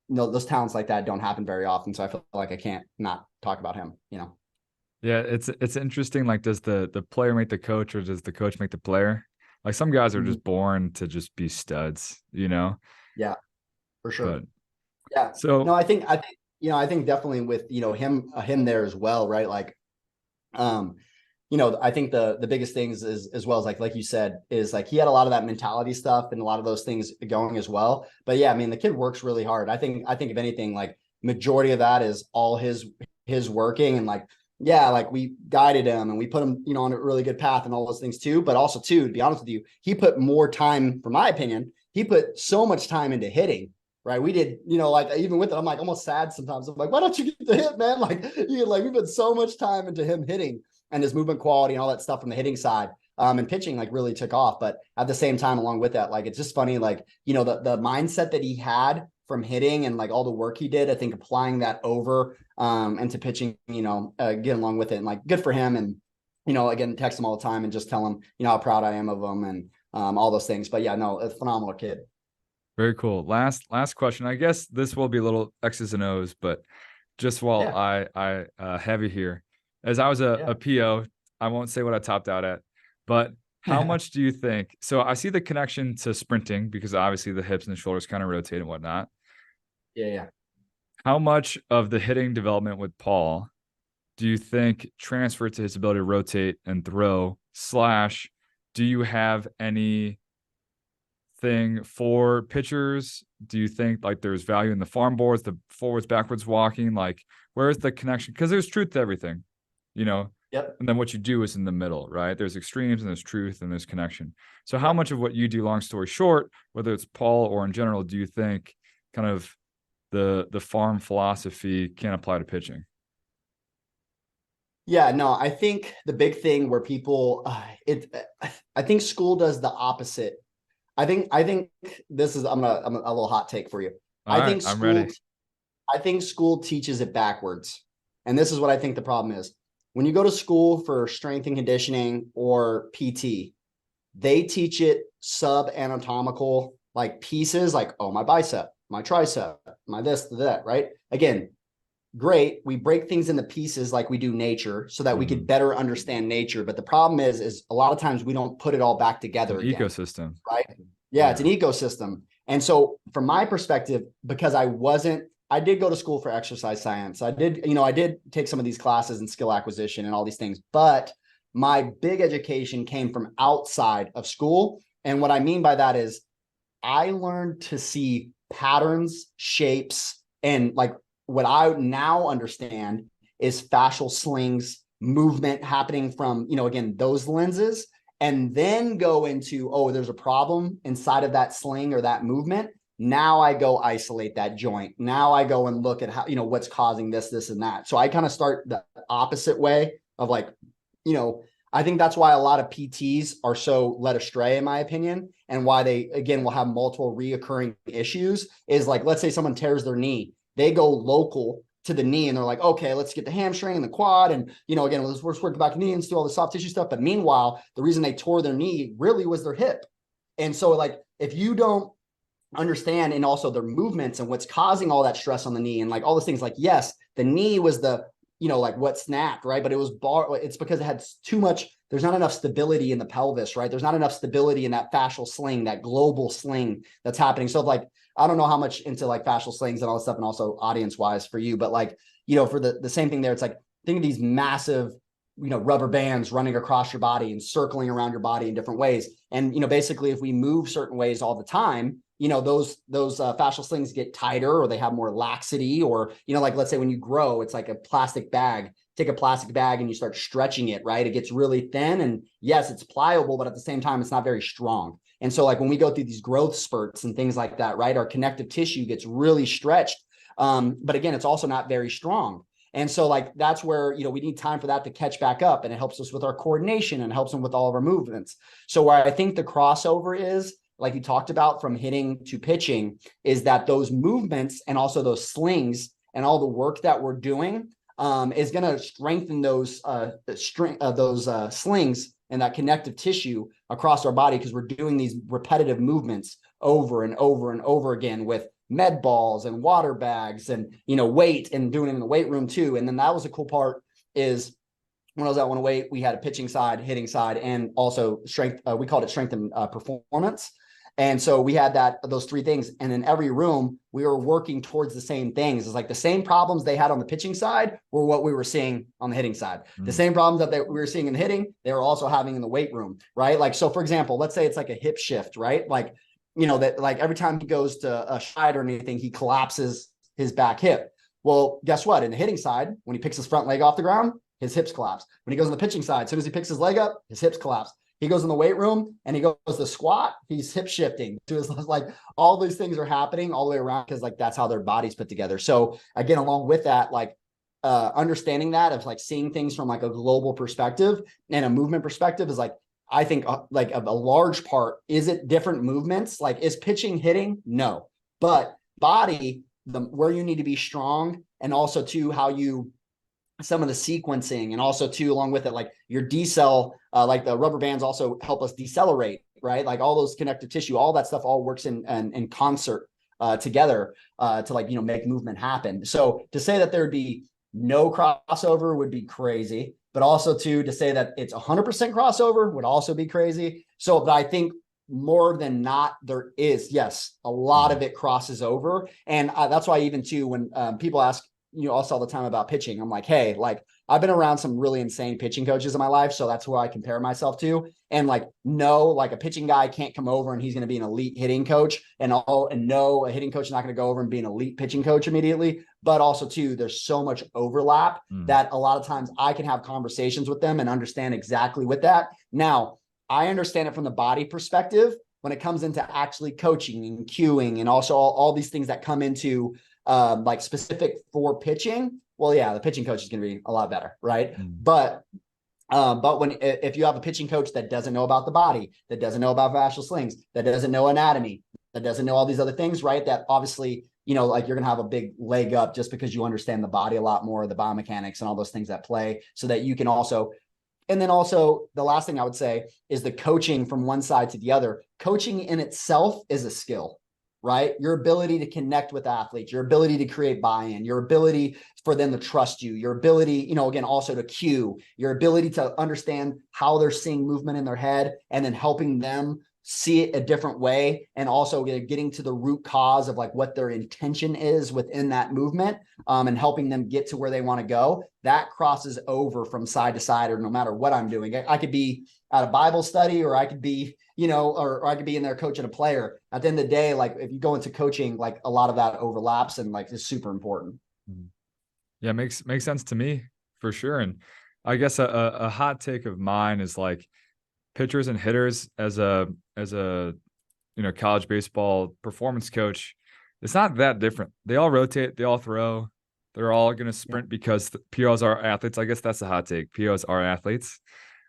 you know, those talents like that don't happen very often. So I feel like I can't not talk about him, you know? Yeah, it's interesting. Like, does the player make the coach, or does the coach make the player? Like, some guys are Mhm. just born to just be studs, you know? Yeah, for But sure. Yeah. No, so you know, I think definitely with, you know, him there as well, right? Like, um, you know, I think the biggest things is, as well as like you said, is like he had a lot of that mentality stuff and a lot of those things going as well. But yeah, I mean, the kid works really hard. I think if anything, like majority of that is all his working, and like, yeah, like we guided him and we put him, you know, on a really good path and all those things too. But also too, to be honest with you, he put more time, from my opinion, he put so much time into hitting. Right. We did, you know, like even with it, I'm like almost sad sometimes. I'm like, why don't you get the hit, man? Like, we put so much time into him hitting and his movement quality and all that stuff from the hitting side. And pitching like really took off. But at the same time, along with that, like, it's just funny, like, you know, the mindset that he had from hitting and like all the work he did, I think applying that over into pitching, you know, get along with it, and like good for him. And, you know, again, text him all the time and just tell him, you know, how proud I am of him and all those things. But yeah, no, a phenomenal kid. very cool. Last question. I guess this will be a little X's and O's, but just while Yeah. I have you here, as I was a PO, I won't say what I topped out at, but how Yeah. much do you think? So I see the connection to sprinting, because obviously the hips and the shoulders kind of rotate and whatnot. Yeah. How much of the hitting development with Paul do you think transferred to his ability to rotate and throw? Slash, do you have any thing for pitchers? Do you think like there's value in the farm boards, the forwards, backwards walking? Like, where's the connection? Because there's truth to everything, you know? Yep. And then what you do is in the middle, right? There's extremes and there's truth and there's connection. So how Yep. much of what you do, long story short, whether it's Paul or in general, do you think kind of the farm philosophy can apply to pitching? Yeah, no, I think the big thing where people, I think school does the opposite. I think this is, I'm a little hot take for you. All I right, think I'm ready. school teaches it backwards. And this is what I think the problem is. When you go to school for strength and conditioning or PT, they teach it sub anatomical like pieces, like, oh, my bicep, my tricep, my this, that, right? Again, great. We break things into pieces like we do nature so that we could better understand nature. But the problem is a lot of times we don't put it all back It's an together again, ecosystem. right? Yeah, it's an ecosystem. And so from my perspective, because I did go to school for exercise science. I did take some of these classes in skill acquisition and all these things, but my big education came from outside of school. And what I mean by that is I learned to see patterns, shapes, and like what I now understand is fascial slings, movement happening from, you know, again, those lenses, and then go into, oh, there's a problem inside of that sling or that movement. Now I go isolate that joint. Now I go and look at how, you know, what's causing this, and that. So I kind of start the opposite way of like, you know, I think that's why a lot of PTs are so led astray, in my opinion, and why they, again, will have multiple reoccurring issues is like, let's say someone tears their knee, they go local to the knee and they're like, okay, let's get the hamstring and the quad. And, you know, again, let's work the back knee and do all the soft tissue stuff. But meanwhile, the reason they tore their knee really was their hip. And so like, if you don't understand, and also their movements and what's causing all that stress on the knee and like all those things, like, yes, the knee was the, you know, like what snapped, right? But it's because it had too much, there's not enough stability in the pelvis, right? There's not enough stability in that fascial sling, that global sling that's happening. So like, I don't know how much into like fascial slings and all this stuff, and also audience wise for you, but like, you know, for the same thing there, it's like, think of these massive, you know, rubber bands running across your body and circling around your body in different ways. And, you know, basically if we move certain ways all the time, those fascial slings get tighter, or they have more laxity, or, like, let's say when you grow, it's like a plastic bag. Take a plastic bag and you start stretching it, right? It gets really thin, and yes, it's pliable, but at the same time, it's not very strong. And so like when we go through these growth spurts and things like that, right, our connective tissue gets really stretched. But again, it's also not very strong. And so like, that's where, we need time for that to catch back up, and it helps us with our coordination and helps them with all of our movements. So where I think the crossover is, like you talked about, from hitting to pitching, is that those movements and also those slings and all the work that we're doing is going to strengthen those slings and that connective tissue across our body, because we're doing these repetitive movements over and over and over again with med balls and water bags and, weight, and doing it in the weight room too. And then that was a cool part, is when I was at 108, we had a pitching side, hitting side, and also strength. We called it strength and performance. And so we had those three things. And in every room, we were working towards the same things. It's like the same problems they had on the pitching side were what we were seeing on the hitting side. The same problems that we were seeing in hitting, they were also having in the weight room, right? Like, so for example, let's say it's like a hip shift, right? Like, that like every time he goes to a stride or anything, he collapses his back hip. Well, guess what? In the hitting side, when he picks his front leg off the ground, his hips collapse. When he goes on the pitching side, as soon as he picks his leg up, his hips collapse. He goes in the weight room and he goes to squat, he's hip shifting to his, like, all these things are happening all the way around, because like that's how their body's put together. So again, along with that, like understanding that, of like seeing things from like a global perspective and a movement perspective, is like, I think like a large part, is it different movements? Like, is pitching hitting? No, but body, where you need to be strong, and also too, how you, some of the sequencing, and also too, along with it, like your decel, like the rubber bands also help us decelerate, right? Like all those connective tissue, all that stuff all works in concert together to like, make movement happen. So to say that there'd be no crossover would be crazy, but also to say that it's 100% crossover would also be crazy. So, but I think more than not, there is, yes, a lot of it crosses over. And that's why even too, when people ask, us all the time about pitching, I'm like, hey, like, I've been around some really insane pitching coaches in my life, so that's who I compare myself to. And like, no, like a pitching guy can't come over and he's going to be an elite hitting coach, and no, a hitting coach is not going to go over and be an elite pitching coach immediately. But also too, there's so much overlap that a lot of times I can have conversations with them and understand exactly with that. Now, I understand it from the body perspective when it comes into actually coaching and cueing, and also all these things that come into like specific for pitching. Well, yeah, the pitching coach is going to be a lot better, right? But if you have a pitching coach that doesn't know about the body, that doesn't know about fascial slings, that doesn't know anatomy, that doesn't know all these other things, right? That obviously, like you're going to have a big leg up just because you understand the body a lot more, the biomechanics and all those things that play, so that you can also. And then also the last thing I would say is the coaching from one side to the other. Coaching in itself is a skill, right? Your ability to connect with athletes, your ability to create buy-in, your ability for them to trust you, your ability, again, also to cue, your ability to understand how they're seeing movement in their head, and then helping them see it a different way, and also getting to the root cause of like what their intention is within that movement, and helping them get to where they want to go. That crosses over from side to side, or no matter what I'm doing. I could be at a Bible study, or I could be, or I could be in there coaching a player. At the end of the day, like if you go into coaching, like a lot of that overlaps and like is super important. Yeah, makes sense to me for sure. And I guess a hot take of mine is like, pitchers and hitters as a college baseball performance coach, it's not that different. They all rotate, they all throw, they're all going to sprint because the POs are athletes. I guess that's a hot take. POs are athletes.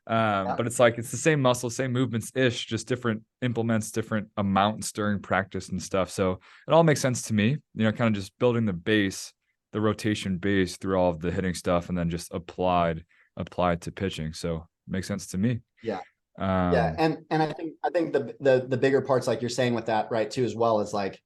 But it's like, it's the same muscle, same movements ish, just different implements, different amounts during practice and stuff. So it all makes sense to me, kind of just building the base, the rotation base through all of the hitting stuff, and then just applied to pitching. So it makes sense to me. Yeah. And I think the bigger parts, like you're saying with that, right, too, as well, is like,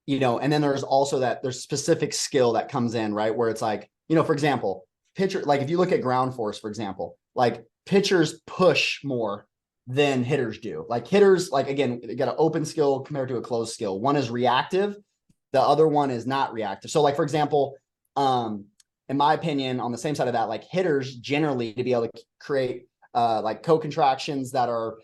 and then there's also there's specific skill that comes in, right, where it's like, for example, pitcher, like if you look at ground force, for example, like pitchers push more than hitters do. Like hitters, like, again, you got an open skill compared to a closed skill. One is reactive, the other one is not reactive. So like, for example, in my opinion, on the same side of that, like hitters generally, to be able to create like co-contractions that are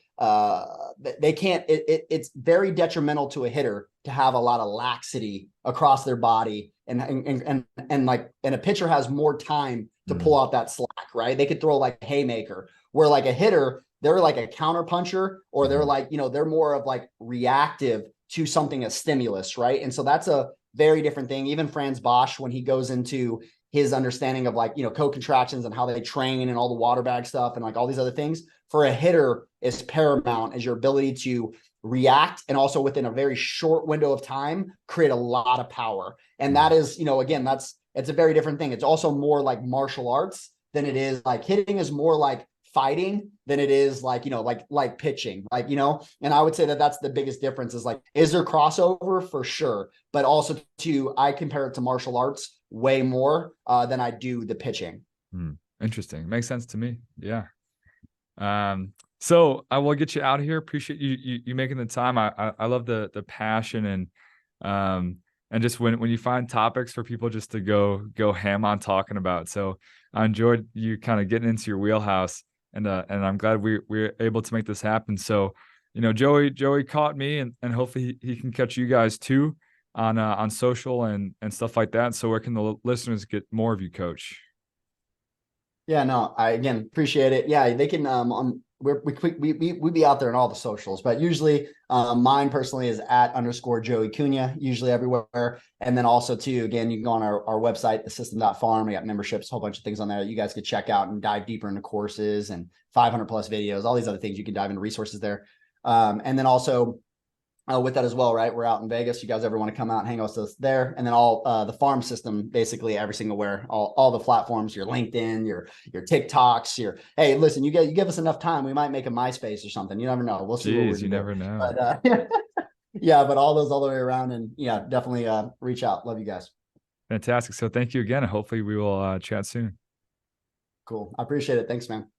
they can't, it's very detrimental to a hitter to have a lot of laxity across their body. And a pitcher has more time to pull out that slack, right? They could throw like a haymaker, where like a hitter, they're like a counter puncher, or they're like, they're more of like reactive to something, a stimulus, right? And so that's a very different thing. Even Franz Bosch, when he goes into his understanding of like, co-contractions and how they train and all the water bag stuff and like all these other things, for a hitter is paramount, is your ability to react, and also within a very short window of time, create a lot of power. And that is, again, it's a very different thing. It's also more like martial arts than it is like hitting, is more like fighting than it is like, like pitching, and I would say that that's the biggest difference, is like, is there crossover? For sure. But also I compare it to martial arts way more than I do the pitching. Interesting. Makes sense to me. Yeah. So I will get you out of here. Appreciate you making the time. I love the passion and just when you find topics for people just to go ham on talking about. So I enjoyed you kind of getting into your wheelhouse, and I'm glad we're able to make this happen. So, Joey caught me, and hopefully he can catch you guys too on social and stuff like that. So where can the listeners get more of you, Coach? Yeah, no, I again appreciate it. Yeah, they can we be out there in all the socials, but usually mine personally is @ Joey Cunha, usually everywhere. And then also too, again, you can go on our website, thesystem.farm. We got memberships, a whole bunch of things on there that you guys could check out and dive deeper into courses and 500 plus videos, all these other things. You can dive into resources there. And then also with that as well, right? We're out in Vegas. You guys ever want to come out and hang out with us there? And then all the farm system, basically every single where, all the platforms, your LinkedIn, your TikToks, hey, listen, you give us enough time, we might make a MySpace or something. You never know. We'll see. Jeez, you never know. But, yeah, but all those all the way around, and yeah, definitely reach out. Love you guys. Fantastic. So thank you again. And hopefully we will chat soon. Cool. I appreciate it. Thanks, man.